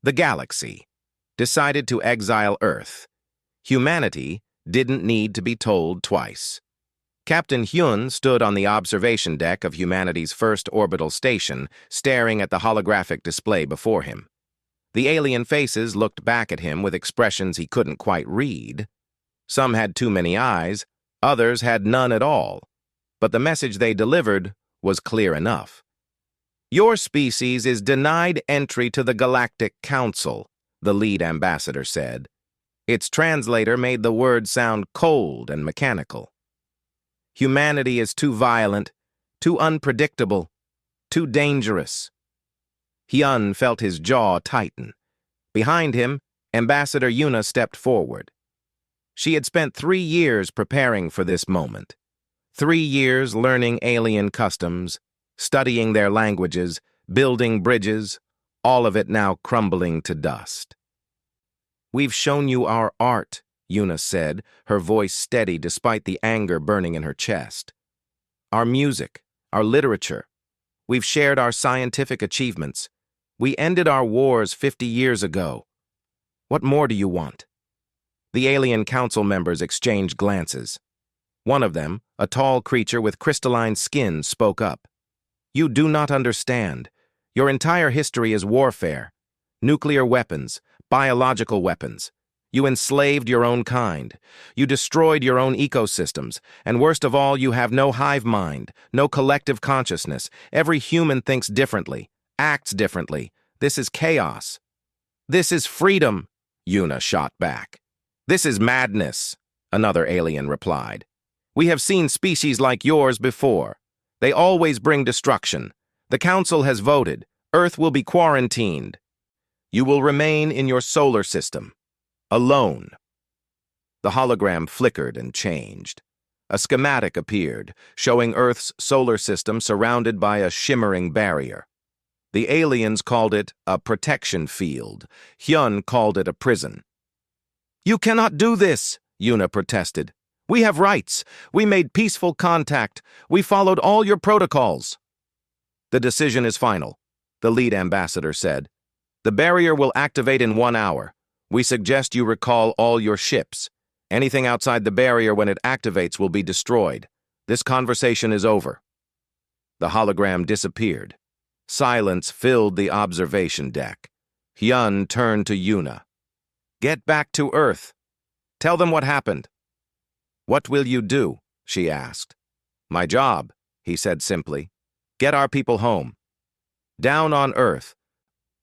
The galaxy decided to exile Earth. Humanity didn't need to be told twice. Captain Hyun stood on the observation deck of humanity's first orbital station, staring at the holographic display before him. The alien faces looked back at him with expressions he couldn't quite read. Some had too many eyes, others had none at all. But the message they delivered was clear enough. "Your species is denied entry to the Galactic Council," the lead ambassador said. Its translator made the word sound cold and mechanical. "Humanity is too violent, too unpredictable, too dangerous." Hyun felt his jaw tighten. Behind him, Ambassador Yuna stepped forward. She had spent 3 years preparing for this moment. 3 years learning alien customs, studying their languages, building bridges, all of it now crumbling to dust. "We've shown you our art," Yuna said, her voice steady despite the anger burning in her chest. "Our music, our literature. We've shared our scientific achievements. We ended our wars 50 years ago. What more do you want?" The alien council members exchanged glances. One of them, a tall creature with crystalline skin, spoke up. "You do not understand. Your entire history is warfare. Nuclear weapons, biological weapons. You enslaved your own kind. You destroyed your own ecosystems. And worst of all, you have no hive mind, no collective consciousness. Every human thinks differently, acts differently. This is chaos." "This is freedom," Yuna shot back. "This is madness," another alien replied. "We have seen species like yours before. They always bring destruction. The Council has voted. Earth will be quarantined. You will remain in your solar system, alone." The hologram flickered and changed. A schematic appeared, showing Earth's solar system surrounded by a shimmering barrier. The aliens called it a protection field. Hyun called it a prison. "You cannot do this," Yuna protested. "We have rights. We made peaceful contact. We followed all your protocols." "The decision is final," the lead ambassador said. "The barrier will activate in 1 hour. We suggest you recall all your ships. Anything outside the barrier when it activates will be destroyed. This conversation is over." The hologram disappeared. Silence filled the observation deck. Hyun turned to Yuna. "Get back to Earth. Tell them what happened." "What will you do?" she asked. "My job," he said simply. "Get our people home." Down on Earth,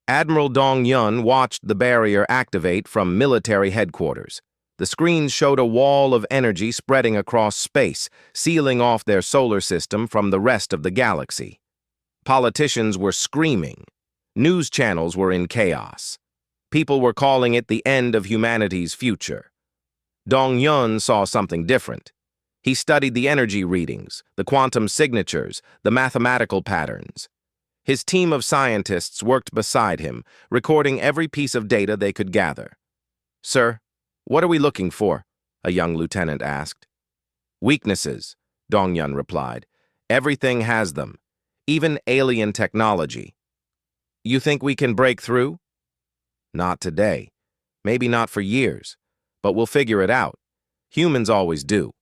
Admiral Dong-Yun watched the barrier activate from military headquarters. The screens showed a wall of energy spreading across space, sealing off their solar system from the rest of the galaxy. Politicians were screaming. News channels were in chaos. People were calling it the end of humanity's future. Dong-Yun saw something different. He studied the energy readings, the quantum signatures, the mathematical patterns. His team of scientists worked beside him, recording every piece of data they could gather. "Sir, what are we looking for?" a young lieutenant asked. "Weaknesses," Dong-Yun replied. "Everything has them, even alien technology." "You think we can break through?" "Not today. Maybe not for years. But we'll figure it out. Humans always do."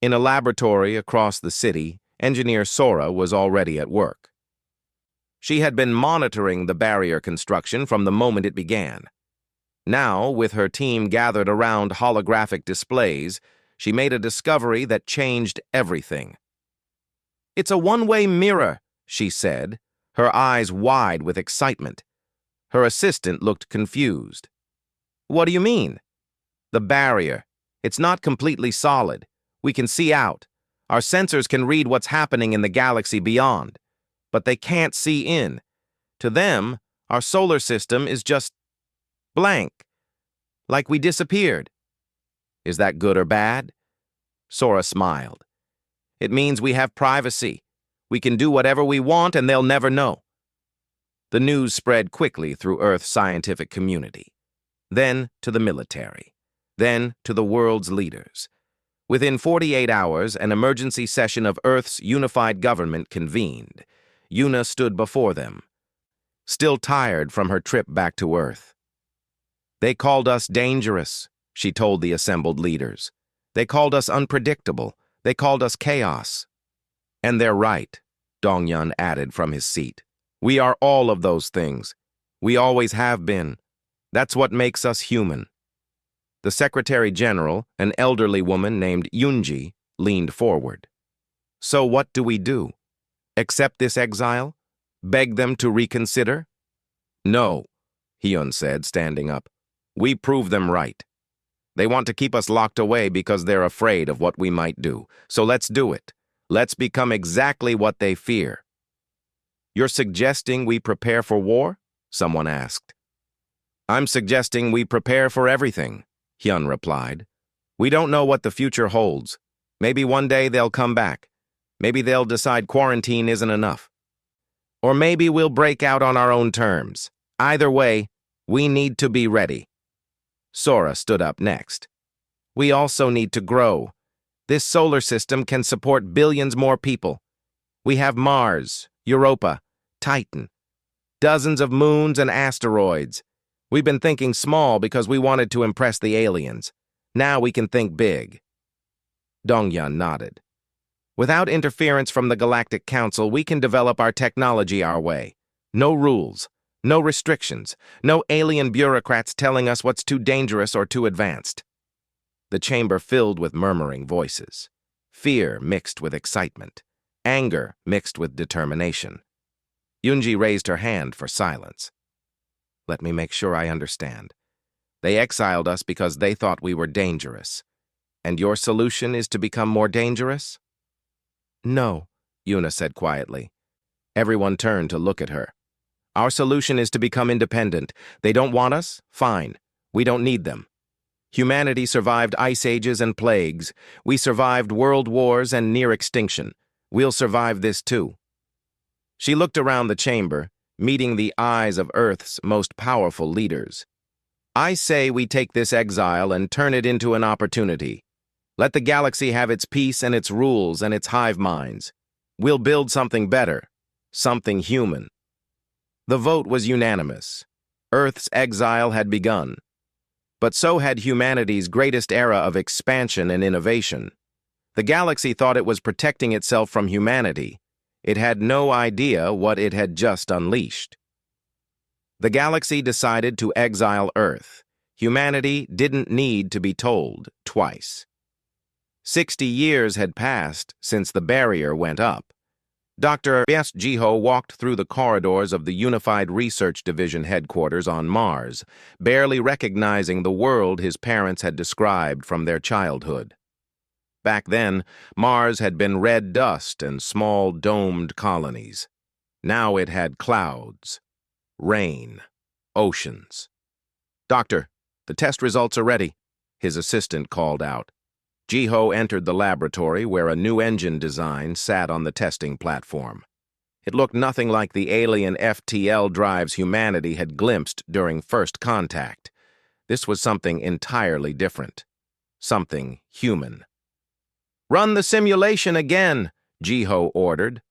In a laboratory across the city, engineer Sora was already at work. She had been monitoring the barrier construction from the moment it began. Now, with her team gathered around holographic displays, she made a discovery that changed everything. "It's a one-way mirror," she said, her eyes wide with excitement. Her assistant looked confused. "What do you mean?" "The barrier. It's not completely solid. We can see out. Our sensors can read what's happening in the galaxy beyond. But they can't see in. To them, our solar system is just blank. Like we disappeared." "Is that good or bad?" Sora smiled. "It means we have privacy. We can do whatever we want and they'll never know." The news spread quickly through Earth's scientific community. Then to the military. Then to the world's leaders. Within 48 hours, an emergency session of Earth's unified government convened. Yuna stood before them. still tired from her trip back to Earth. "They called us dangerous," she told the assembled leaders. "They called us unpredictable. They called us chaos." "And they're right," Dongyun added from his seat. "We are all of those things. We always have been. That's what makes us human." The Secretary General, an elderly woman named Yunji, leaned forward. "So what do we do? Accept this exile? Beg them to reconsider?" "No," Hyun said, standing up. "We prove them right. They want to keep us locked away because they're afraid of what we might do. So let's do it. Let's become exactly what they fear." "You're suggesting we prepare for war?" someone asked. "I'm suggesting we prepare for everything," Hyun replied. "We don't know what the future holds. Maybe one day they'll come back. Maybe they'll decide quarantine isn't enough. Or maybe we'll break out on our own terms. Either way, we need to be ready." Sora stood up next. "We also need to grow. This solar system can support billions more people. We have Mars, Europa, Titan, dozens of moons and asteroids. We've been thinking small because we wanted to impress the aliens. Now we can think big." Dongyun nodded. "Without interference from the Galactic Council, we can develop our technology our way. No rules, no restrictions, no alien bureaucrats telling us what's too dangerous or too advanced." The chamber filled with murmuring voices. Fear mixed with excitement. Anger mixed with determination. Yunji raised her hand for silence. "Let me make sure I understand. They exiled us because they thought we were dangerous. And your solution is to become more dangerous?" "No," Yuna said quietly. Everyone turned to look at her. "Our solution is to become independent. They don't want us? Fine. We don't need them. Humanity survived ice ages and plagues. We survived world wars and near extinction. We'll survive this too." She looked around the chamber, meeting the eyes of Earth's most powerful leaders. "I say we take this exile and turn it into an opportunity. Let the galaxy have its peace and its rules and its hive minds. We'll build something better, something human." The vote was unanimous. Earth's exile had begun. But so had humanity's greatest era of expansion and innovation. The galaxy thought it was protecting itself from humanity. It had no idea what it had just unleashed. The galaxy decided to exile Earth. Humanity didn't need to be told twice. 60 years had passed since the barrier went up. Dr. S. Jiho walked through the corridors of the Unified Research Division headquarters on Mars, barely recognizing the world his parents had described from their childhood. Back then, Mars had been red dust and small domed colonies. Now it had clouds, rain, oceans. "Doctor, the test results are ready," his assistant called out. Jiho entered the laboratory where a new engine design sat on the testing platform. It looked nothing like the alien FTL drives humanity had glimpsed during first contact. This was something entirely different. Something human. "Run the simulation again," Jiho ordered.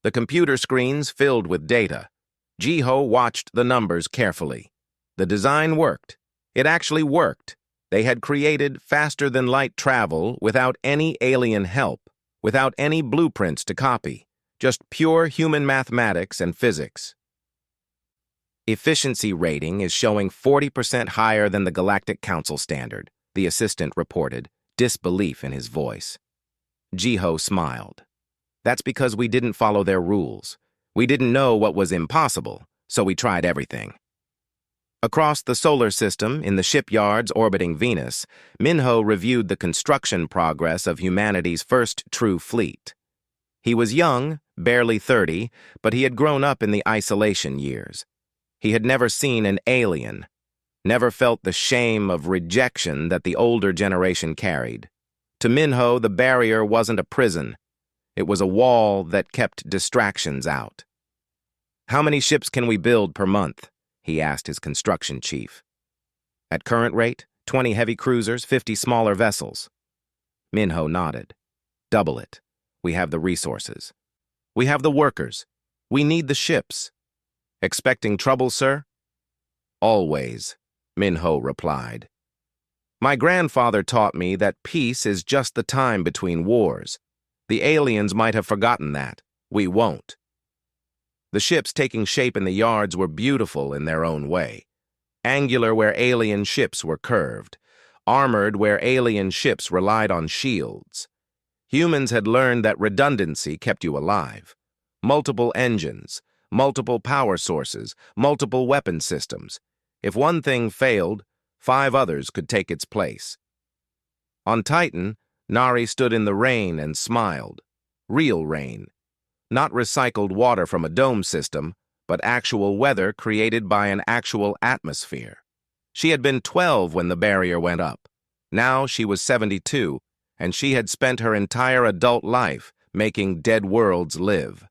The computer screens filled with data. Jiho watched the numbers carefully. The design worked. It actually worked. They had created faster-than-light travel without any alien help, without any blueprints to copy, just pure human mathematics and physics. "Efficiency rating is showing 40% higher than the Galactic Council standard," the assistant reported, disbelief in his voice. Jiho smiled. "That's because we didn't follow their rules. We didn't know what was impossible, so we tried everything." Across the solar system, in the shipyards orbiting Venus, Minho reviewed the construction progress of humanity's first true fleet. He was young, barely 30, but he had grown up in the isolation years. He had never seen an alien, never felt the shame of rejection that the older generation carried. To Minho, the barrier wasn't a prison. It was a wall that kept distractions out. "How many ships can we build per month?" he asked his construction chief. "At current rate, 20 heavy cruisers, 50 smaller vessels." Minho nodded. "Double it. We have the resources. We have the workers. We need the ships. Expecting trouble, sir? Always, Minho replied. My grandfather taught me that peace is just the time between wars. The aliens might have forgotten that. We won't. The ships taking shape in the yards were beautiful in their own way. Angular where alien ships were curved. Armored where alien ships relied on shields. Humans had learned that redundancy kept you alive. Multiple engines, multiple power sources, multiple weapon systems. If one thing failed, 5 others could take its place. On Titan, Nari stood in the rain and smiled. Real rain. Not recycled water from a dome system, but actual weather created by an actual atmosphere. She had been 12 when the barrier went up. Now she was 72, and she had spent her entire adult life making dead worlds live.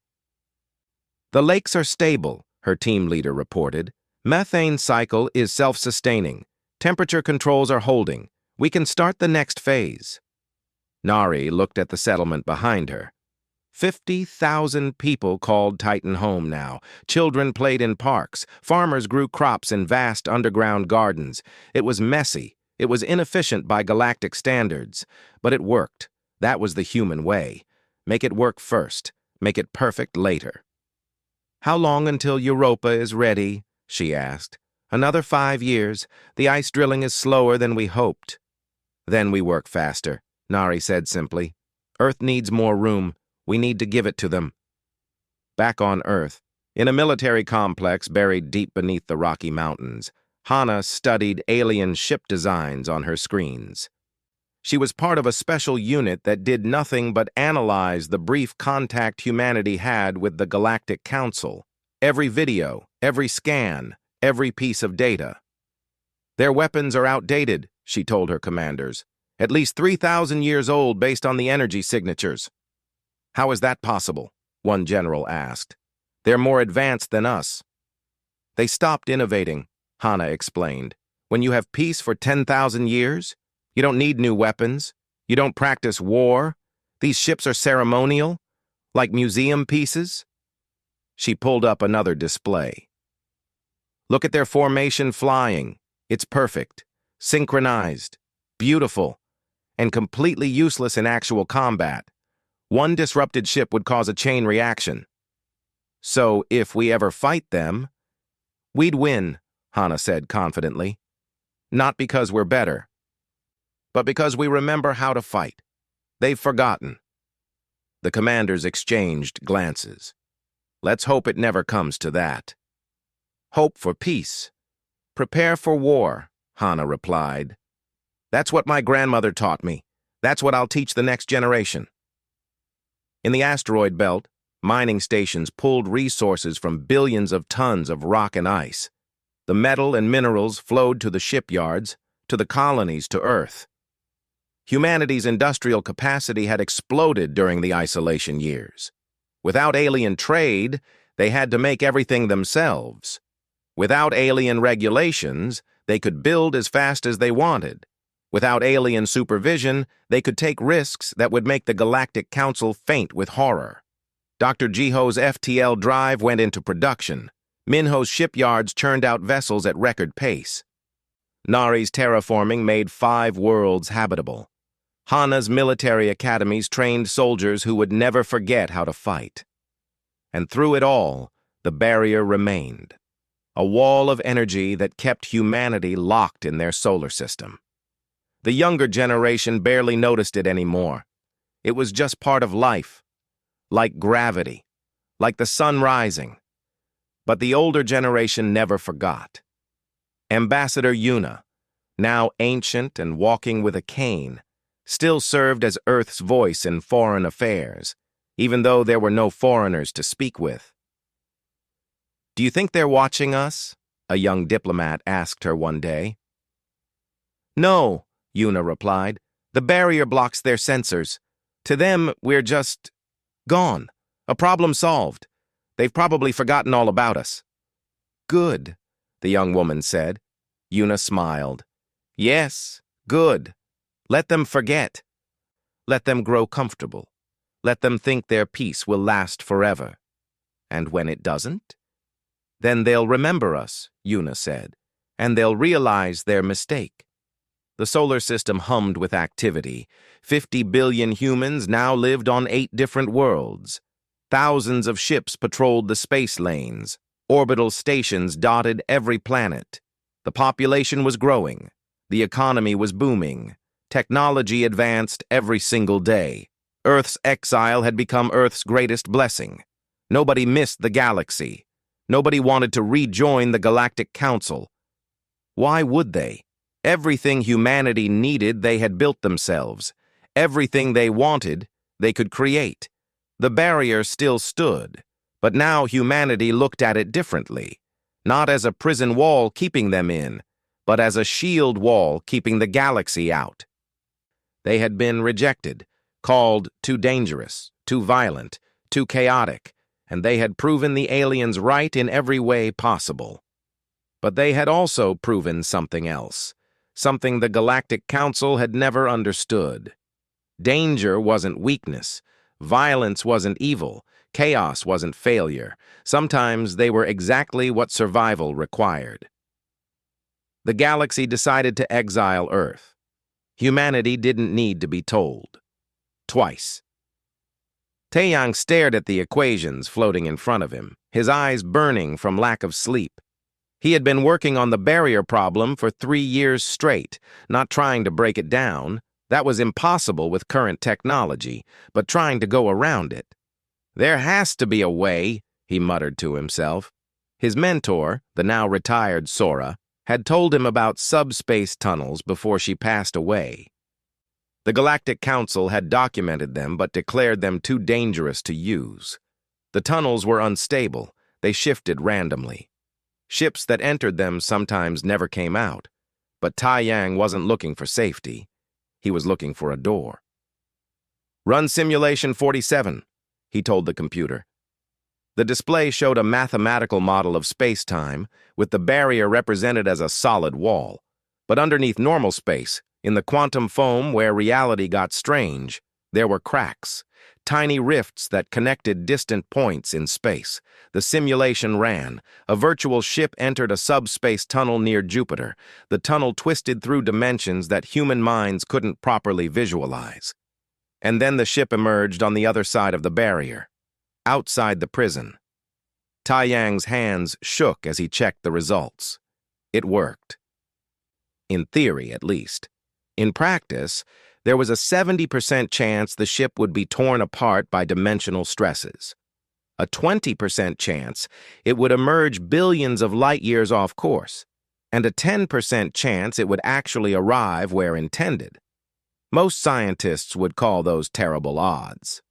The lakes are stable, her team leader reported. Methane cycle is self-sustaining. Temperature controls are holding. We can start the next phase. Nari looked at the settlement behind her. 50,000 people called Titan home now. Children played in parks. Farmers grew crops in vast underground gardens. It was messy. It was inefficient by galactic standards. But it worked. That was the human way. Make it work first. Make it perfect later. How long until Europa is ready? She asked. Another 5 years. The ice drilling is slower than we hoped. Then we work faster, Nari said simply. Earth needs more room. We need to give it to them. Back on Earth, in a military complex buried deep beneath the Rocky Mountains, Hana studied alien ship designs on her screens. She was part of a special unit that did nothing but analyze the brief contact humanity had with the Galactic Council. Every video, every scan, every piece of data. Their weapons are outdated, she told her commanders. At least 3,000 years old based on the energy signatures. How is that possible? One general asked. They're more advanced than us. They stopped innovating, Hana explained. When you have peace for 10,000 years, you don't need new weapons. You don't practice war. These ships are ceremonial, like museum pieces. She pulled up another display. Look at their formation flying. It's perfect, synchronized, beautiful, and completely useless in actual combat. One disrupted ship would cause a chain reaction. So if we ever fight them, we'd win, Hana said confidently. Not because we're better, but because we remember how to fight. They've forgotten. The commanders exchanged glances. Let's hope it never comes to that. Hope for peace. Prepare for war, Hana replied. That's what my grandmother taught me. That's what I'll teach the next generation. In the asteroid belt, mining stations pulled resources from billions of tons of rock and ice. The metal and minerals flowed to the shipyards, to the colonies to Earth. Humanity's industrial capacity had exploded during the isolation years. Without alien trade, they had to make everything themselves. Without alien regulations, they could build as fast as they wanted. Without alien supervision, they could take risks that would make the Galactic Council faint with horror. Dr. Jiho's FTL drive went into production. Minho's shipyards churned out vessels at record pace. Nari's terraforming made 5 worlds habitable. Hana's military academies trained soldiers who would never forget how to fight. And through it all, the barrier remained. A wall of energy that kept humanity locked in their solar system. The younger generation barely noticed it anymore. It was just part of life, like gravity, like the sun rising. But the older generation never forgot. Ambassador Yuna, now ancient and walking with a cane, still served as Earth's voice in foreign affairs, even though there were no foreigners to speak with. Do you think they're watching us? A young diplomat asked her one day. No, Yuna replied. The barrier blocks their sensors. To them, we're just gone. A problem solved. They've probably forgotten all about us. Good, the young woman said. Yuna smiled. Yes, good. Let them forget. Let them grow comfortable. Let them think their peace will last forever. And when it doesn't, Then they'll remember us, Yuna said, and they'll realize their mistake. The solar system hummed with activity. 50 billion humans now lived on 8 different worlds. Thousands of ships patrolled the space lanes. Orbital stations dotted every planet. The population was growing. The economy was booming. Technology advanced every single day. Earth's exile had become Earth's greatest blessing. Nobody missed the galaxy. Nobody wanted to rejoin the Galactic Council. Why would they? Everything humanity needed, they had built themselves. Everything they wanted, they could create. The barrier still stood, but now humanity looked at it differently. Not as a prison wall keeping them in, but as a shield wall keeping the galaxy out. They had been rejected, called too dangerous, too violent, too chaotic, and they had proven the aliens right in every way possible. But they had also proven something else, something the Galactic Council had never understood. Danger wasn't weakness, violence wasn't evil, chaos wasn't failure. Sometimes they were exactly what survival required. The galaxy decided to exile Earth. Humanity didn't need to be told. Twice. Taeyang stared at the equations floating in front of him, his eyes burning from lack of sleep. He had been working on the barrier problem for 3 years straight, not trying to break it down. That was impossible with current technology, but trying to go around it. There has to be a way, he muttered to himself. His mentor, the now retired Sora, had told him about subspace tunnels before she passed away. The Galactic Council had documented them but declared them too dangerous to use. The tunnels were unstable. They shifted randomly. Ships that entered them sometimes never came out. But Taeyang wasn't looking for safety. He was looking for a door. "Run simulation 47, he told the computer. The display showed a mathematical model of space-time, with the barrier represented as a solid wall. But underneath normal space, in the quantum foam where reality got strange, there were cracks, tiny rifts that connected distant points in space. The simulation ran. A virtual ship entered a subspace tunnel near Jupiter. The tunnel twisted through dimensions that human minds couldn't properly visualize. And then the ship emerged on the other side of the barrier, outside the prison. Taeyang's hands shook as he checked the results. It worked. In theory, at least. In practice, there was a 70% chance the ship would be torn apart by dimensional stresses. A 20% chance it would emerge billions of light-years off course, and a 10% chance it would actually arrive where intended. Most scientists would call those terrible odds.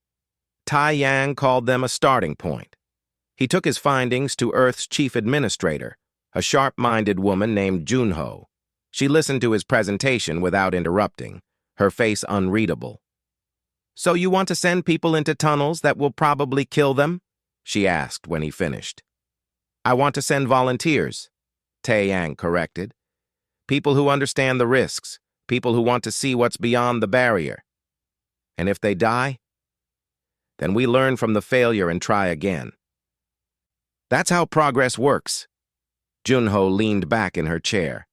Taeyang called them a starting point. He took his findings to Earth's chief administrator, a sharp-minded woman named Junho. She listened to his presentation without interrupting, her face unreadable. "So you want to send people into tunnels that will probably kill them?" she asked when he finished. "I want to send volunteers," Taeyang corrected. "People who understand the risks, people who want to see what's beyond the barrier. And if they die, then we learn from the failure and try again." "That's how progress works." Junho leaned back in her chair.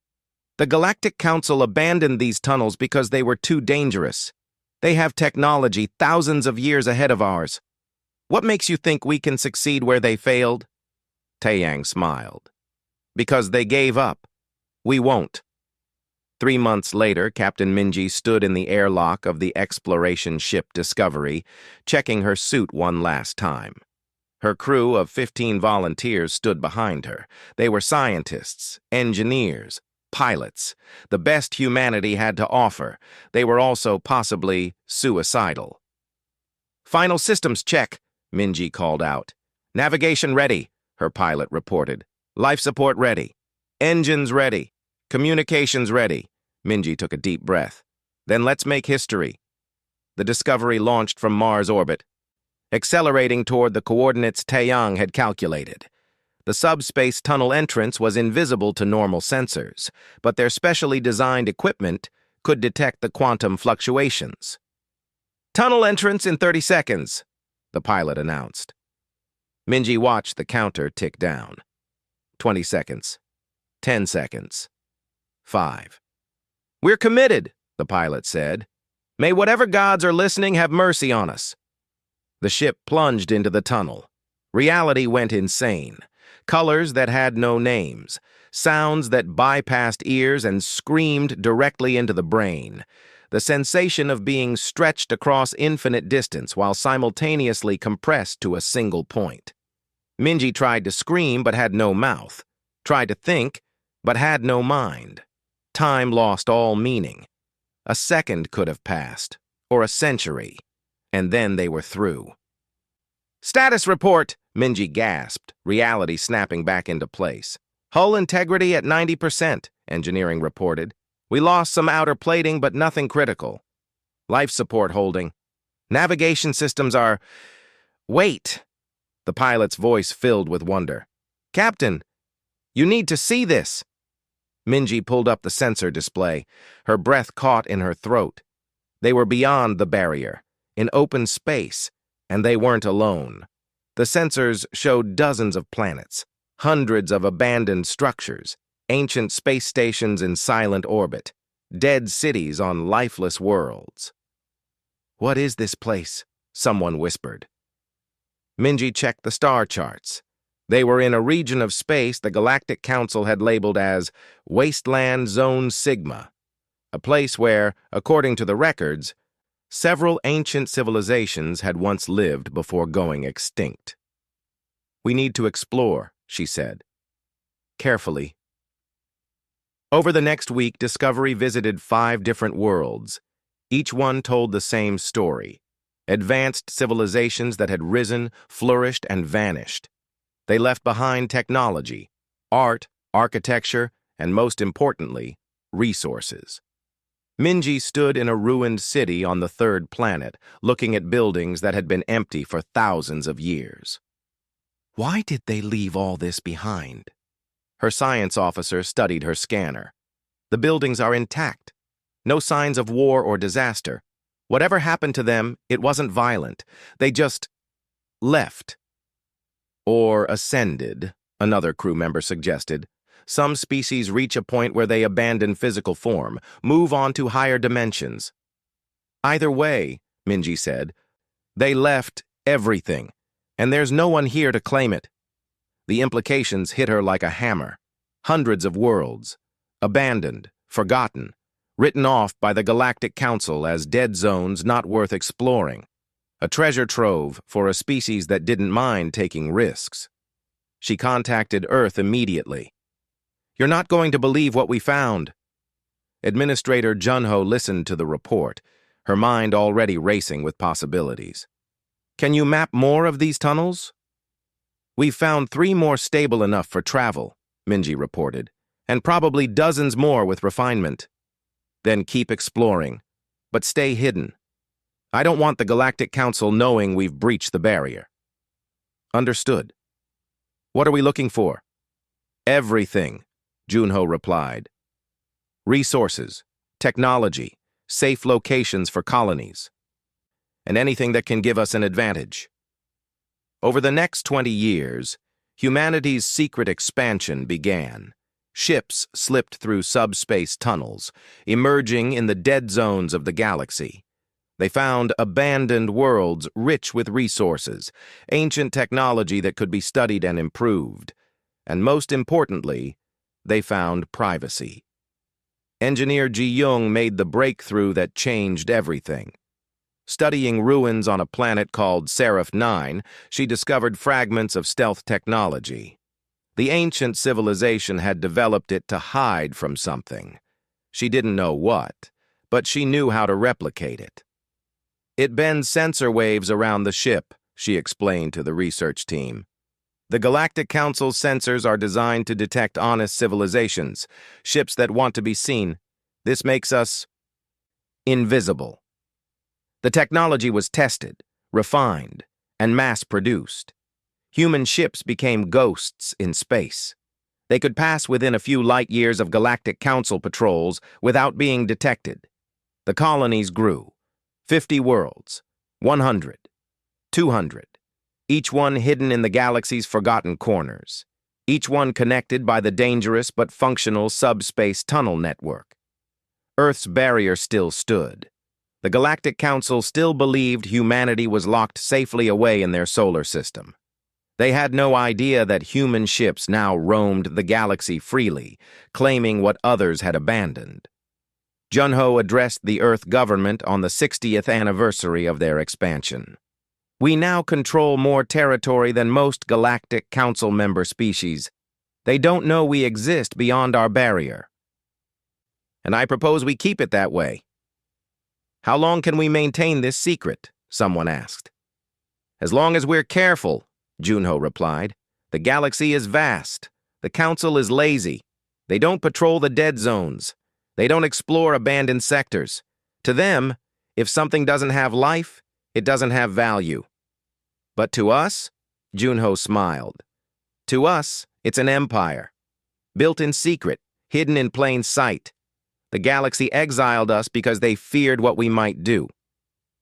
"The Galactic Council abandoned these tunnels because they were too dangerous. They have technology thousands of years ahead of ours. What makes you think we can succeed where they failed?" Taeyang smiled. "Because they gave up. We won't." 3 months later, Captain Minji stood in the airlock of the exploration ship Discovery, checking her suit one last time. Her crew of 15 volunteers stood behind her. They were scientists, engineers, pilots, the best humanity had to offer. They were also possibly suicidal. "Final systems check," Minji called out. "Navigation ready," her pilot reported. "Life support ready. Engines ready. Communications ready." Minji took a deep breath. "Then let's make history." The Discovery launched from Mars orbit, accelerating toward the coordinates Taeyang had calculated. The subspace tunnel entrance was invisible to normal sensors, but their specially designed equipment could detect the quantum fluctuations. "Tunnel entrance in 30 seconds, the pilot announced. Minji watched the counter tick down. 20 seconds. 10 seconds. 5. "We're committed," the pilot said. "May whatever gods are listening have mercy on us." The ship plunged into the tunnel. Reality went insane. Colors that had no names. Sounds that bypassed ears and screamed directly into the brain. The sensation of being stretched across infinite distance while simultaneously compressed to a single point. Minji tried to scream but had no mouth. Tried to think but had no mind. Time lost all meaning. A second could have passed, or a century, and then they were through. "Status report," Minji gasped, reality snapping back into place. "Hull integrity at 90%, engineering reported. "We lost some outer plating, but nothing critical. Life support holding. Navigation systems are... Wait!" The pilot's voice filled with wonder. "Captain, you need to see this!" Minji pulled up the sensor display, her breath caught in her throat. They were beyond the barrier, in open space, and they weren't alone. The sensors showed dozens of planets, hundreds of abandoned structures, ancient space stations in silent orbit, dead cities on lifeless worlds. "What is this place?" someone whispered. Minji checked the star charts. They were in a region of space the Galactic Council had labeled as Wasteland Zone Sigma, a place where, according to the records, several ancient civilizations had once lived before going extinct. "We need to explore," she said. "Carefully." Over the next week, Discovery visited 5 different worlds. Each one told the same story. Advanced civilizations that had risen, flourished, and vanished. They left behind technology, art, architecture, and most importantly, resources. Minji stood in a ruined city on the 3rd planet, looking at buildings that had been empty for thousands of years. Why did they leave all this behind? Her science officer studied her scanner. The buildings are intact. No signs of war or disaster. Whatever happened to them, it wasn't violent. They just left. Or ascended, another crew member suggested. Some species reach a point where they abandon physical form, move on to higher dimensions. Either way, Minji said, they left everything, and there's no one here to claim it. The implications hit her like a hammer. Hundreds of worlds, abandoned, forgotten, written off by the Galactic Council as dead zones not worth exploring. A treasure trove for a species that didn't mind taking risks. She contacted Earth immediately. "You're not going to believe what we found." Administrator Junho listened to the report, her mind already racing with possibilities. "Can you map more of these tunnels?" "We've found 3 more stable enough for travel," Minji reported, "and probably dozens more with refinement." "Then keep exploring, but stay hidden. I don't want the Galactic Council knowing we've breached the barrier." "Understood." "What are we looking for?" "Everything," Junho replied. "Resources, technology, safe locations for colonies, and anything that can give us an advantage." Over the next 20 years, humanity's secret expansion began. Ships slipped through subspace tunnels, emerging in the dead zones of the galaxy. They found abandoned worlds rich with resources, ancient technology that could be studied and improved. And most importantly, they found privacy. Engineer Ji-young made the breakthrough that changed everything. Studying ruins on a planet called Seraph 9, she discovered fragments of stealth technology. The ancient civilization had developed it to hide from something. She didn't know what, but she knew how to replicate it. "It bends sensor waves around the ship," she explained to the research team. "The Galactic Council's sensors are designed to detect honest civilizations, ships that want to be seen. This makes us invisible." The technology was tested, refined, and mass-produced. Human ships became ghosts in space. They could pass within a few light years of Galactic Council patrols without being detected. The colonies grew. 50 worlds, 100, 200, each one hidden in the galaxy's forgotten corners. each one connected by the dangerous but functional subspace tunnel network. Earth's barrier still stood. The Galactic Council still believed humanity was locked safely away in their solar system. They had no idea that human ships now roamed the galaxy freely, claiming what others had abandoned. Junho addressed the Earth government on the 60th anniversary of their expansion. We now control more territory than most Galactic Council member species. They don't know we exist beyond our barrier. And I propose we keep it that way. How long can we maintain this secret? Someone asked. As long as we're careful, Junho replied. The galaxy is vast. The Council is lazy. They don't patrol the dead zones. They don't explore abandoned sectors. To them, if something doesn't have life, it doesn't have value. But to us, Junho smiled. To us, it's an empire. Built in secret, hidden in plain sight. The galaxy exiled us because they feared what we might do.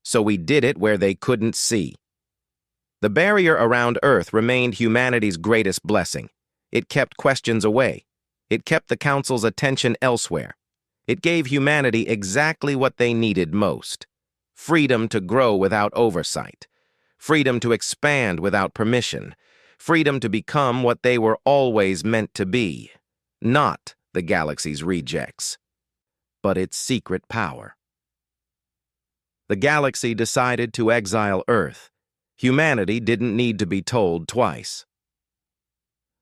So we did it where they couldn't see. The barrier around Earth remained humanity's greatest blessing. It kept questions away. It kept the Council's attention elsewhere. It gave humanity exactly what they needed most. Freedom to grow without oversight. Freedom to expand without permission. Freedom to become what they were always meant to be. Not the galaxy's rejects, but its secret power. The galaxy decided to exile Earth. Humanity didn't need to be told twice.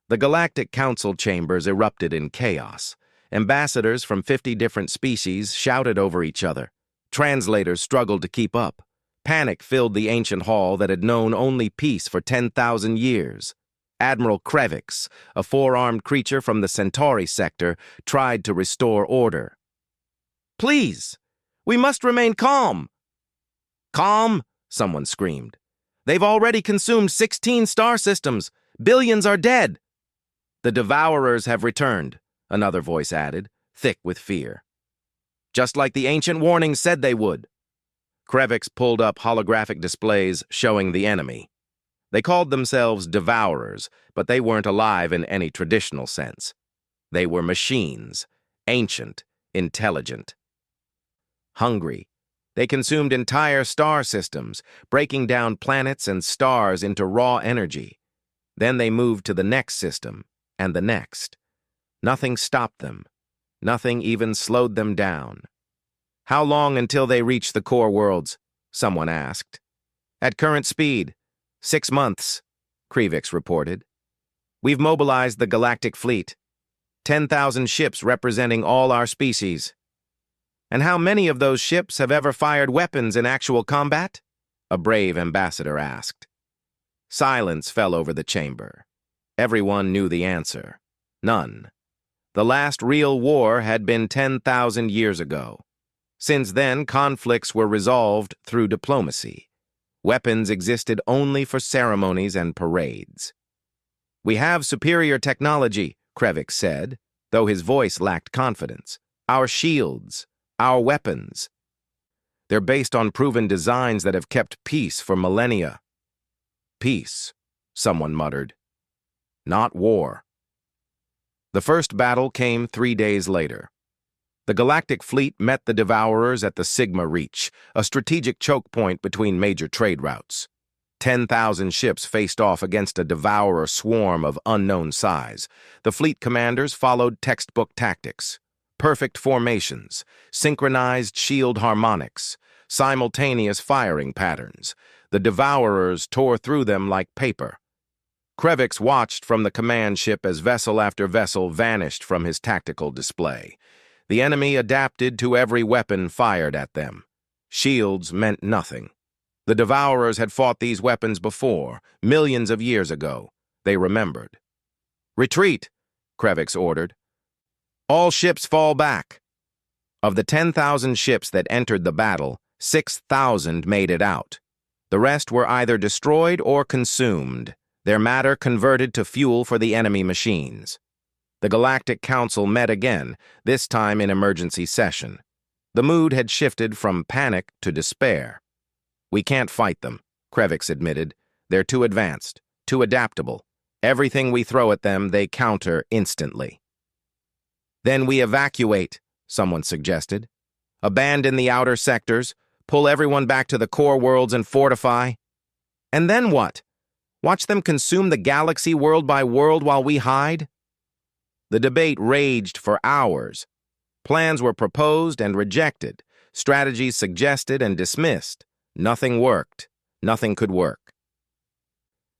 The Galactic Council chambers erupted in chaos. Ambassadors from 50 different species shouted over each other. Translators struggled to keep up. Panic filled the ancient hall that had known only peace for 10,000 years. Admiral Krevix, a four-armed creature from the Centauri sector, tried to restore order. "Please, we must remain calm." "Calm?" someone screamed. "They've already consumed 16 star systems. Billions are dead." "The Devourers have returned," another voice added, thick with fear. "Just like the ancient warnings said they would." Krevix pulled up holographic displays showing the enemy. They called themselves Devourers, but they weren't alive in any traditional sense. They were machines, ancient, intelligent. Hungry, they consumed entire star systems, breaking down planets and stars into raw energy. Then they moved to the next system, and the next. Nothing stopped them. Nothing even slowed them down. "How long until they reach the core worlds?" someone asked. "At current speed, 6 months, Krevix reported. "We've mobilized the Galactic Fleet. 10,000 ships representing all our species." "And how many of those ships have ever fired weapons in actual combat?" a brave ambassador asked. Silence fell over the chamber. Everyone knew the answer. None. The last real war had been 10,000 years ago. Since then, conflicts were resolved through diplomacy. Weapons existed only for ceremonies and parades. "We have superior technology," Krevix said, though his voice lacked confidence. "Our shields, our weapons. They're based on proven designs that have kept peace for millennia." "Peace," someone muttered. "Not war." The first battle came 3 days later. The Galactic Fleet met the Devourers at the Sigma Reach, a strategic choke point between major trade routes. 10,000 ships faced off against a Devourer swarm of unknown size. The fleet commanders followed textbook tactics. Perfect formations, synchronized shield harmonics, simultaneous firing patterns. The Devourers tore through them like paper. Krevix watched from the command ship as vessel after vessel vanished from his tactical display. The enemy adapted to every weapon fired at them. Shields meant nothing. The Devourers had fought these weapons before, millions of years ago. They remembered. "Retreat," Krevix ordered. "All ships fall back." Of the 10,000 ships that entered the battle, 6,000 made it out. The rest were either destroyed or consumed, their matter converted to fuel for the enemy machines. The Galactic Council met again, this time in emergency session. The mood had shifted from panic to despair. "We can't fight them," Krevix admitted. "They're too advanced, too adaptable. Everything we throw at them, they counter instantly. Then we evacuate, someone suggested. Abandon the outer sectors, pull everyone back to the core worlds and fortify. And then what? Watch them consume the galaxy world by world while we hide? The debate raged for hours. Plans were proposed and rejected, strategies suggested and dismissed. Nothing worked. Nothing could work.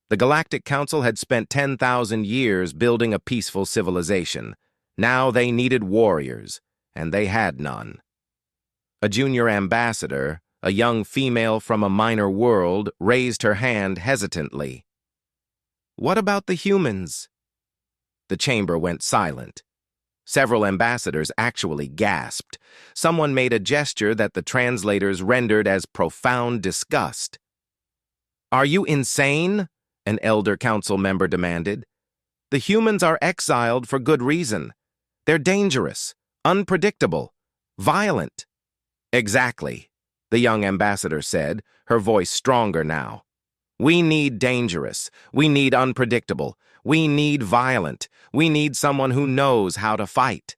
The Galactic Council had spent 10,000 years building a peaceful civilization. Now they needed warriors, and they had none. A junior ambassador, a young female from a minor world, raised her hand hesitantly. "What about the humans?" The chamber went silent. Several ambassadors actually gasped. Someone made a gesture that the translators rendered as profound disgust. "Are you insane?" an elder council member demanded. "The humans are exiled for good reason. They're dangerous, unpredictable, violent." "Exactly," the young ambassador said, her voice stronger now. "We need dangerous. We need unpredictable. We need violent. We need someone who knows how to fight."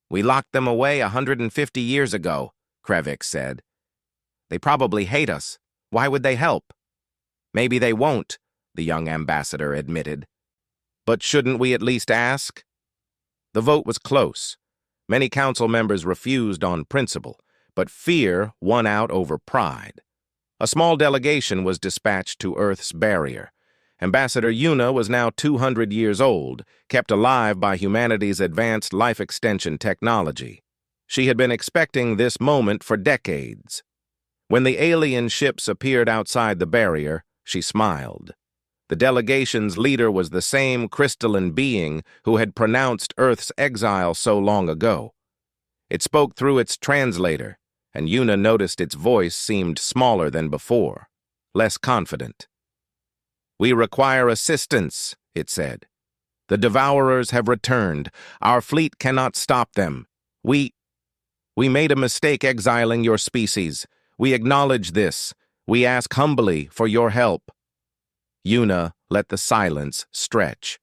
"We locked them away 150 years ago," Krevik said. "They probably hate us. Why would they help?" "Maybe they won't," the young ambassador admitted. "But shouldn't we at least ask?" The vote was close. Many council members refused on principle, but fear won out over pride. A small delegation was dispatched to Earth's barrier. Ambassador Yuna was now 200 years old, kept alive by humanity's advanced life extension technology. She had been expecting this moment for decades. When the alien ships appeared outside the barrier, she smiled. The delegation's leader was the same crystalline being who had pronounced Earth's exile so long ago. It spoke through its translator, and Yuna noticed its voice seemed smaller than before, less confident. "We require assistance," it said. "The Devourers have returned. Our fleet cannot stop them. We made a mistake exiling your species. We acknowledge this. We ask humbly for your help." Yuna let the silence stretch.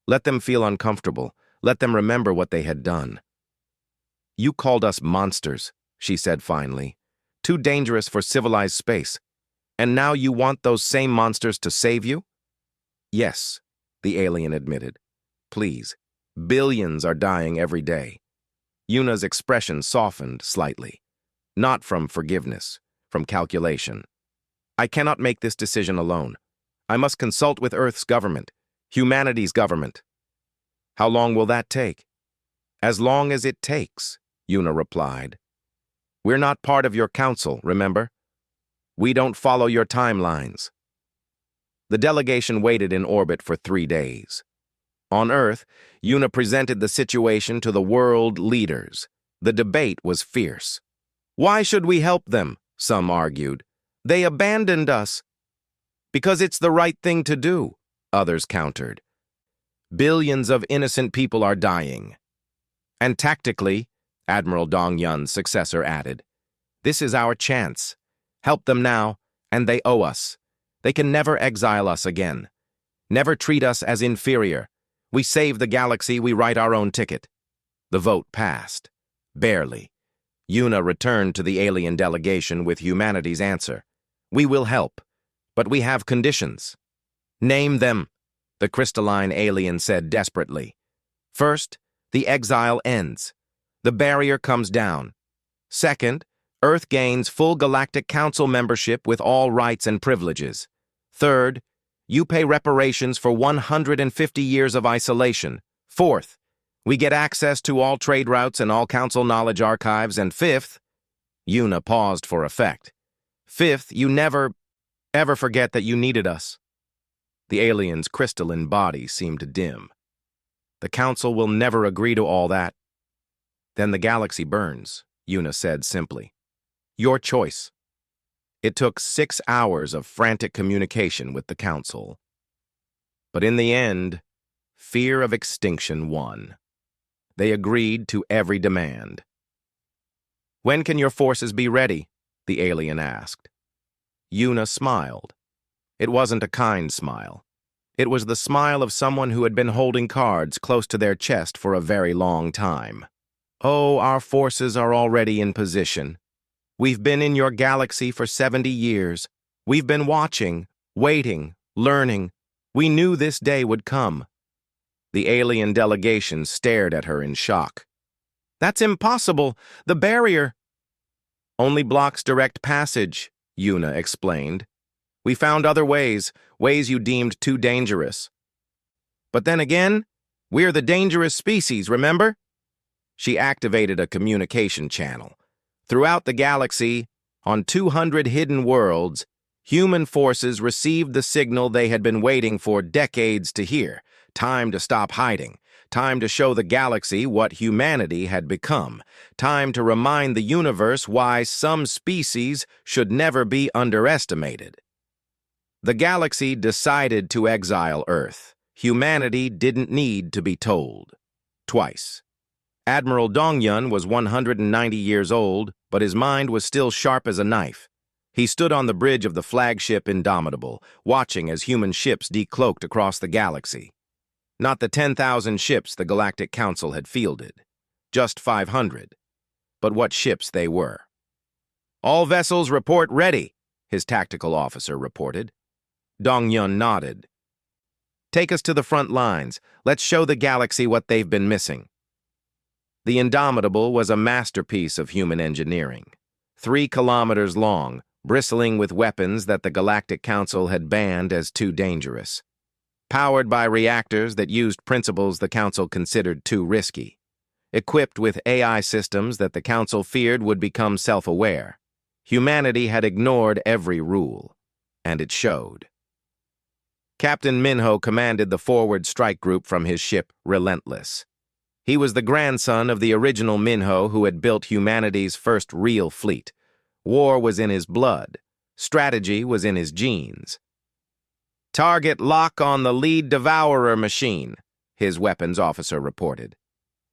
Let them feel uncomfortable. Let them remember what they had done. "You called us monsters," she said finally. "Too dangerous for civilized space. And now you want those same monsters to save you?" "Yes," the alien admitted. "Please. Billions are dying every day." Yuna's expression softened slightly. Not from forgiveness, from calculation. "I cannot make this decision alone. I must consult with Earth's government, humanity's government." "How long will that take?" "As long as it takes," Yuna replied. "We're not part of your council, remember? We don't follow your timelines." The delegation waited in orbit for 3 days. On Earth, Yuna presented the situation to the world leaders. The debate was fierce. "Why should we help them?" some argued. "They abandoned us." "Because it's the right thing to do," others countered. "Billions of innocent people are dying." "And tactically," Admiral Dong Yun's successor added, "this is our chance. Help them now, and they owe us. They can never exile us again. Never treat us as inferior. We save the galaxy, we write our own ticket." The vote passed. Barely. Yuna returned to the alien delegation with humanity's answer. "We will help, but we have conditions." "Name them," the crystalline alien said desperately. "First, the exile ends. The barrier comes down. Second, Earth gains full Galactic Council membership with all rights and privileges. Third, you pay reparations for 150 years of isolation. Fourth, we get access to all trade routes and all Council knowledge archives. And fifth," Yuna paused for effect, "fifth, you never, ever forget that you needed us." The alien's crystalline body seemed dim. "The Council will never agree to all that." "Then the galaxy burns," Yuna said simply. "Your choice." It took 6 hours of frantic communication with the Council. But in the end, fear of extinction won. They agreed to every demand. "When can your forces be ready?" the alien asked. Yuna smiled. It wasn't a kind smile. It was the smile of someone who had been holding cards close to their chest for a very long time. "Oh, our forces are already in position. We've been in your galaxy for 70 years. We've been watching, waiting, learning. We knew this day would come." The alien delegation stared at her in shock. "That's impossible. The barrier—" "Only blocks direct passage," Yuna explained. "We found other ways you deemed too dangerous. But then again, we're the dangerous species, remember?" She activated a communication channel. Throughout the galaxy, on 200 hidden worlds, human forces received the signal they had been waiting for decades to hear. Time to stop hiding. Time to show the galaxy what humanity had become. Time to remind the universe why some species should never be underestimated. The galaxy decided to exile Earth. Humanity didn't need to be told. Twice. Admiral Dongyun was 190 years old, but his mind was still sharp as a knife. He stood on the bridge of the flagship Indomitable, watching as human ships decloaked across the galaxy. Not the 10,000 ships the Galactic Council had fielded. Just 500. But what ships they were. "All vessels report ready," his tactical officer reported. Dongyun nodded. "Take us to the front lines. Let's show the galaxy what they've been missing." The Indomitable was a masterpiece of human engineering. 3 kilometers long, bristling with weapons that the Galactic Council had banned as too dangerous. Powered by reactors that used principles the Council considered too risky. Equipped with AI systems that the Council feared would become self-aware. Humanity had ignored every rule, and it showed. Captain Minho commanded the forward strike group from his ship, Relentless. He was the grandson of the original Minho who had built humanity's first real fleet. War was in his blood. Strategy was in his genes. "Target lock on the lead Devourer machine," his weapons officer reported.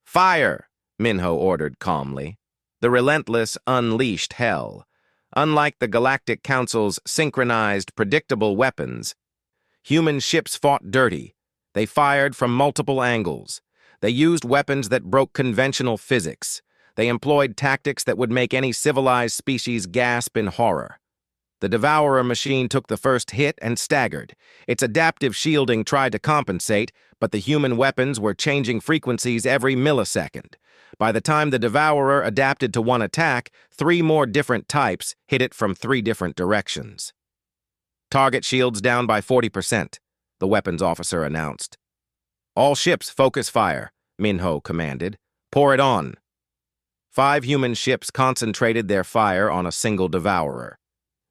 "Fire," Minho ordered calmly. The Relentless unleashed hell. Unlike the Galactic Council's synchronized, predictable weapons, human ships fought dirty. They fired from multiple angles. They used weapons that broke conventional physics. They employed tactics that would make any civilized species gasp in horror. The Devourer machine took the first hit and staggered. Its adaptive shielding tried to compensate, but the human weapons were changing frequencies every millisecond. By the time the Devourer adapted to one attack, 3 more different types hit it from 3 different directions. "Target shields down by 40%, the weapons officer announced. "All ships focus fire," Minho commanded. "Pour it on." 5 human ships concentrated their fire on a single Devourer.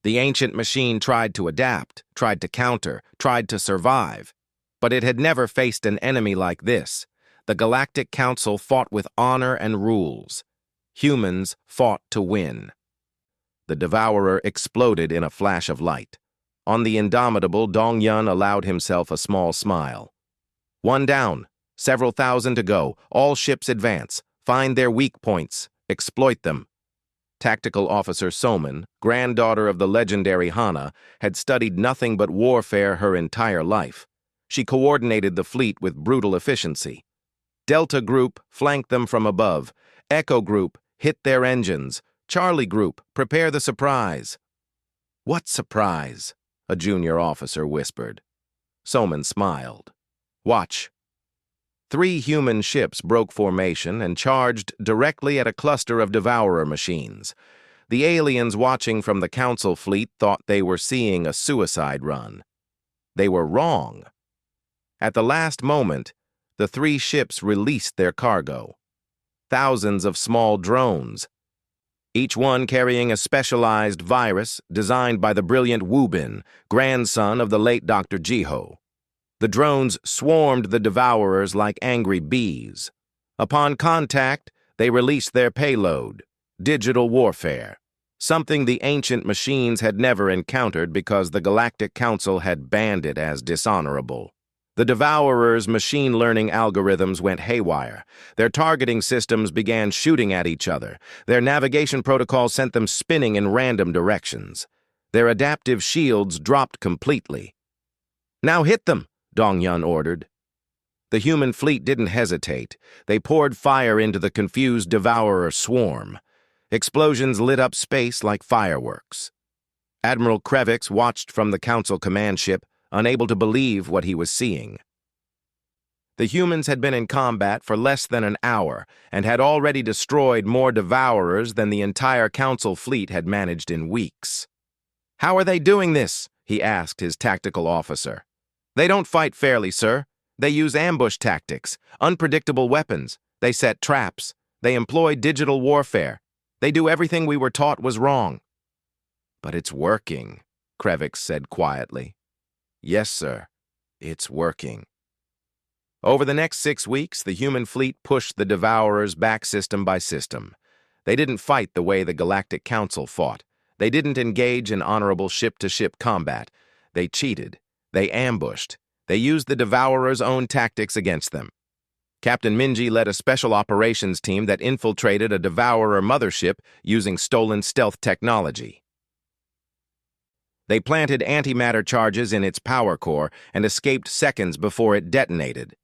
The ancient machine tried to adapt, tried to counter, tried to survive. But it had never faced an enemy like this. The Galactic Council fought with honor and rules. Humans fought to win. The Devourer exploded in a flash of light. On the Indomitable, Dongyun allowed himself a small smile. "One down. Several thousand to go. All ships advance. Find their weak points. Exploit them." Tactical Officer Soman, granddaughter of the legendary Hana, had studied nothing but warfare her entire life. She coordinated the fleet with brutal efficiency. Delta Group flanked them from above. Echo Group hit their engines. Charlie Group, prepare the surprise. "What surprise?" a junior officer whispered. Soman smiled. "Watch." 3 human ships broke formation and charged directly at a cluster of Devourer machines. The aliens watching from the Council fleet thought they were seeing a suicide run. They were wrong. At the last moment, the 3 ships released their cargo. Thousands of small drones, each one carrying a specialized virus designed by the brilliant Wubin, grandson of the late Dr. Jiho. The drones swarmed the Devourers like angry bees. Upon contact, they released their payload, digital warfare, something the ancient machines had never encountered because the Galactic Council had banned it as dishonorable. The Devourers' machine learning algorithms went haywire. Their targeting systems began shooting at each other. Their navigation protocols sent them spinning in random directions. Their adaptive shields dropped completely. "Now hit them!" Dong-yun ordered. The human fleet didn't hesitate. They poured fire into the confused devourer swarm. Explosions lit up space like fireworks. Admiral Krevix watched from the Council command ship, unable to believe what he was seeing. The humans had been in combat for less than an hour and had already destroyed more devourers than the entire Council fleet had managed in weeks. "How are they doing this?" he asked his tactical officer. "They don't fight fairly, sir. They use ambush tactics, unpredictable weapons. They set traps. They employ digital warfare. They do everything we were taught was wrong." "But it's working," Krevix said quietly. "Yes, sir. It's working." Over the next 6 weeks, the human fleet pushed the Devourers back system by system. They didn't fight the way the Galactic Council fought. They didn't engage in honorable ship-to-ship combat. They cheated. They ambushed. They used the Devourers' own tactics against them. Captain Minji led a special operations team that infiltrated a Devourer mothership using stolen stealth technology. They planted antimatter charges in its power core and escaped seconds before it detonated.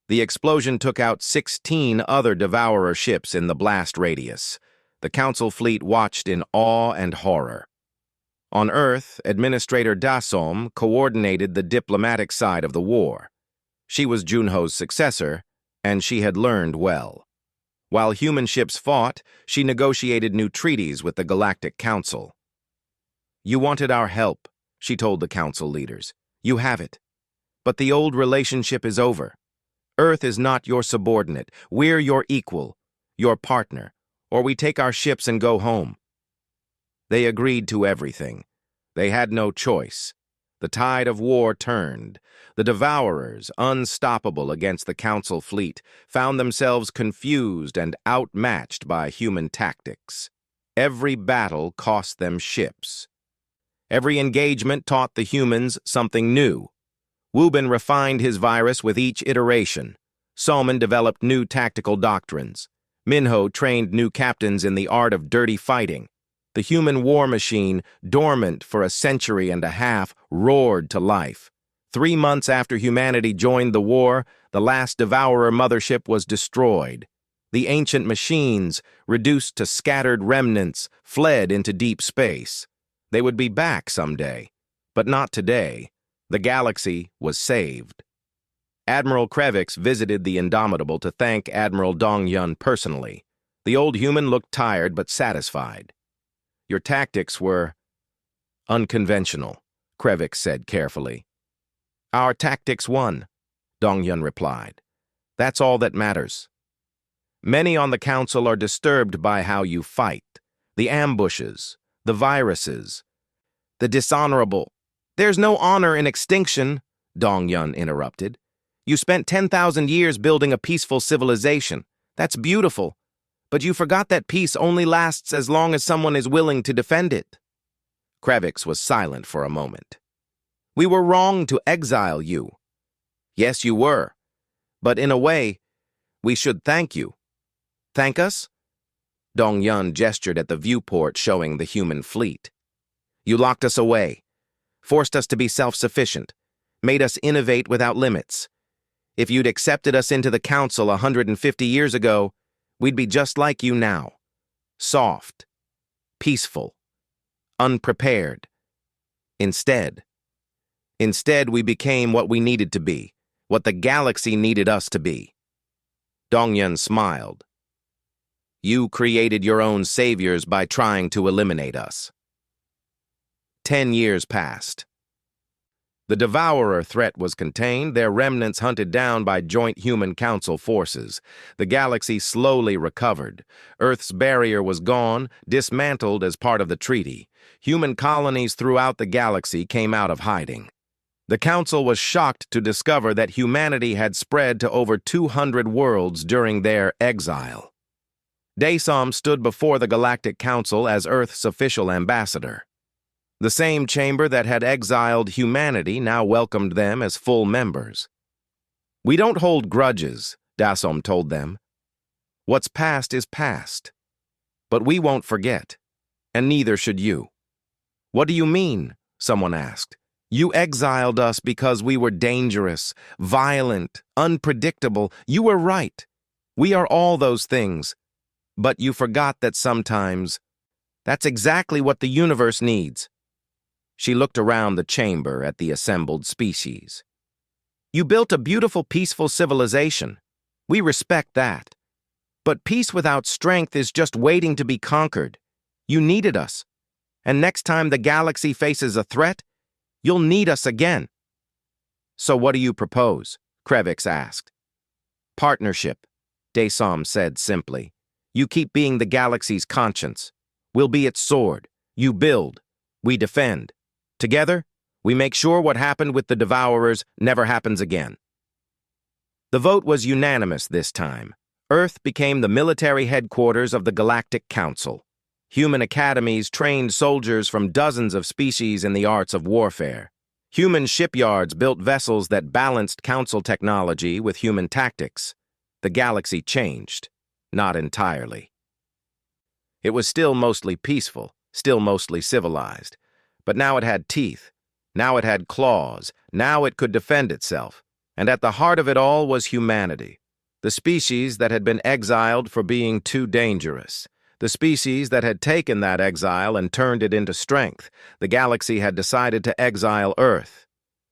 The explosion took out 16 other Devourer ships in the blast radius. The Council fleet watched in awe and horror. On Earth, Administrator Dasom coordinated the diplomatic side of the war. She was Junho's successor, and she had learned well. While human ships fought, she negotiated new treaties with the Galactic Council. "You wanted our help," she told the Council leaders. "You have it. But the old relationship is over. Earth is not your subordinate. We're your equal, your partner, or we take our ships and go home." They agreed to everything. They had no choice. The tide of war turned. The Devourers, unstoppable against the Council fleet, found themselves confused and outmatched by human tactics. Every battle cost them ships. Every engagement taught the humans something new. Wubin refined his virus with each iteration. Salman developed new tactical doctrines. Minho trained new captains in the art of dirty fighting. The human war machine, dormant for a century and a half, roared to life. 3 months after humanity joined the war, the last Devourer mothership was destroyed. The ancient machines, reduced to scattered remnants, fled into deep space. They would be back someday, but not today. The galaxy was saved. Admiral Krevix visited the Indomitable to thank Admiral Dong-yun personally. The old human looked tired but satisfied. "Your tactics were unconventional," Krevix said carefully. "Our tactics won," Dong-yun replied. "That's all that matters. Many on the Council are disturbed by how you fight. The ambushes, the viruses, the dishonorable." "There's no honor in extinction," Dong-yun interrupted. "You spent 10,000 years building a peaceful civilization. That's beautiful. But you forgot that peace only lasts as long as someone is willing to defend it." Krevix was silent for a moment. "We were wrong to exile you." "Yes, you were. But in a way, we should thank you." "Thank us?" Dong-yun gestured at the viewport showing the human fleet. "You locked us away, forced us to be self-sufficient, made us innovate without limits. If you'd accepted us into the Council 150 years ago, we'd be just like you now. Soft, peaceful, unprepared. Instead, we became what we needed to be, what the galaxy needed us to be." Dong-yun smiled. "You created your own saviors by trying to eliminate us." 10 years passed. The Devourer threat was contained, their remnants hunted down by joint Human Council forces. The galaxy slowly recovered. Earth's barrier was gone, dismantled as part of the treaty. Human colonies throughout the galaxy came out of hiding. The Council was shocked to discover that humanity had spread to over 200 worlds during their exile. Dasom stood before the Galactic Council as Earth's official ambassador. The same chamber that had exiled humanity now welcomed them as full members. "We don't hold grudges," Dasom told them. "What's past is past. But we won't forget, and neither should you." "What do you mean?" someone asked. You exiled us because we were dangerous, violent, unpredictable. You were right. We are all those things. But you forgot that sometimes that's exactly what the universe needs. She looked around the chamber at the assembled species. You built a beautiful, peaceful civilization. We respect that. But peace without strength is just waiting to be conquered. You needed us. And next time the galaxy faces a threat, you'll need us again. So what do you propose? Krevix asked. Partnership, Desom said simply. You keep being the galaxy's conscience. We'll be its sword. You build. We defend. Together, we make sure what happened with the Devourers never happens again. The vote was unanimous this time. Earth became the military headquarters of the Galactic Council. Human academies trained soldiers from dozens of species in the arts of warfare. Human shipyards built vessels that balanced Council technology with human tactics. The galaxy changed, not entirely. It was still mostly peaceful, still mostly civilized. But now it had teeth. Now it had claws. Now it could defend itself. And at the heart of it all was humanity. The species that had been exiled for being too dangerous. The species that had taken that exile and turned it into strength. The galaxy had decided to exile Earth.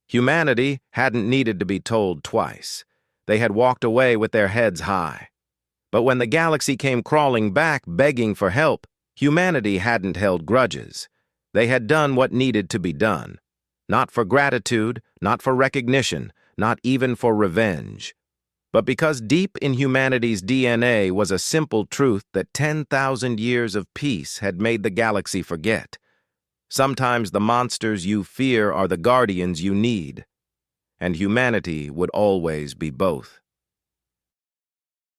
Humanity hadn't needed to be told twice. They had walked away with their heads high. But when the galaxy came crawling back, begging for help, humanity hadn't held grudges. They had done what needed to be done. Not for gratitude, not for recognition, not even for revenge. But because deep in humanity's DNA was a simple truth that 10,000 years of peace had made the galaxy forget. Sometimes the monsters you fear are the guardians you need. And humanity would always be both.